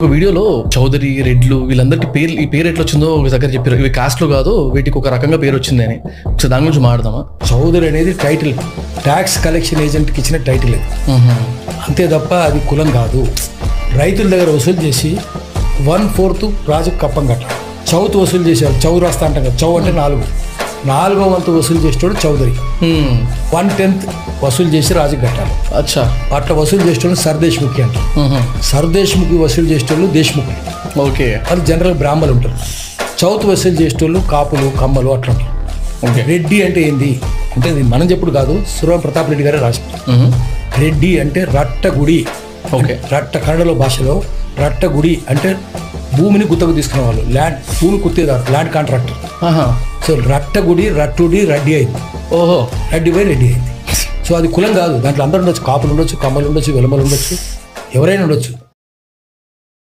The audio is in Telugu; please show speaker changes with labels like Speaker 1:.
Speaker 1: ఒక వీడియోలో చౌదరి రెడ్లు వీళ్ళందరికీ పేరు ఈ పేరు ఎట్లా వచ్చిందో ఒక దగ్గర చెప్పారు. ఇవి కాస్ట్లో కాదు, వీటికి ఒక రకంగా పేరు వచ్చింది అని. ఒకసారి దాని గురించి మాట్లాడదామా?
Speaker 2: చౌదరి అనేది టైటిల్, ట్యాక్స్ కలెక్షన్ ఏజెంట్కి ఇచ్చిన టైటిల్ అది, అంతే తప్ప అది కులం కాదు. రైతుల దగ్గర వసూలు చేసి 1/4 రాజుకు కప్పం కట్టాలి. చౌత్ వసూలు చేశారు, చౌరాస్తా అంటాం కదా, చౌ అంటే 4వ వంతు వసూలు చేసేటోడు చౌదరి. 1/10 వసూలు చేసి రాజుకి కట్టాలి.
Speaker 1: అచ్చా,
Speaker 2: అట్లా వసూలు చేసేటోళ్ళు సర్దేశ్ముఖి అంటారు. సర్దేశ్ముఖి వసూలు చేసేటోళ్ళు దేశ్ముఖులు.
Speaker 1: ఓకే,
Speaker 2: వాళ్ళు జనరల్ బ్రాహ్మణులు ఉంటారు. చౌత్ వసూలు చేసేటోళ్ళు కాపులు, కమ్మలు అట్లా ఉంటారు.
Speaker 1: ఓకే,
Speaker 2: రెడ్డి అంటే ఏంది అంటే ఇది మనం చెప్పుడు కాదు, సురవ ప్రతాప్ రెడ్డి గారే రాశారు. రెడ్డి అంటే రట్టగుడి.
Speaker 1: ఓకే,
Speaker 2: రట్ట కన్నడలో భాషలో రట్టగుడి అంటే భూమిని గుత్తకు తీసుకునే వాళ్ళు, ల్యాండ్ భూమి కుత్తేదారు, ల్యాండ్ కాంట్రాక్టర్. సో రట్టగుడి, రట్టుడి, రెడ్డి అయింది.
Speaker 1: ఓహో,
Speaker 2: రెడ్డి పోయి రెడ్డి అయింది. సో అది కులం కాదు, దాంట్లో అందరూ ఉండొచ్చు, కాపులు ఉండొచ్చు, కమ్మలు ఉండొచ్చు, వెలమలు ఉండొచ్చు, ఎవరైనా ఉండొచ్చు.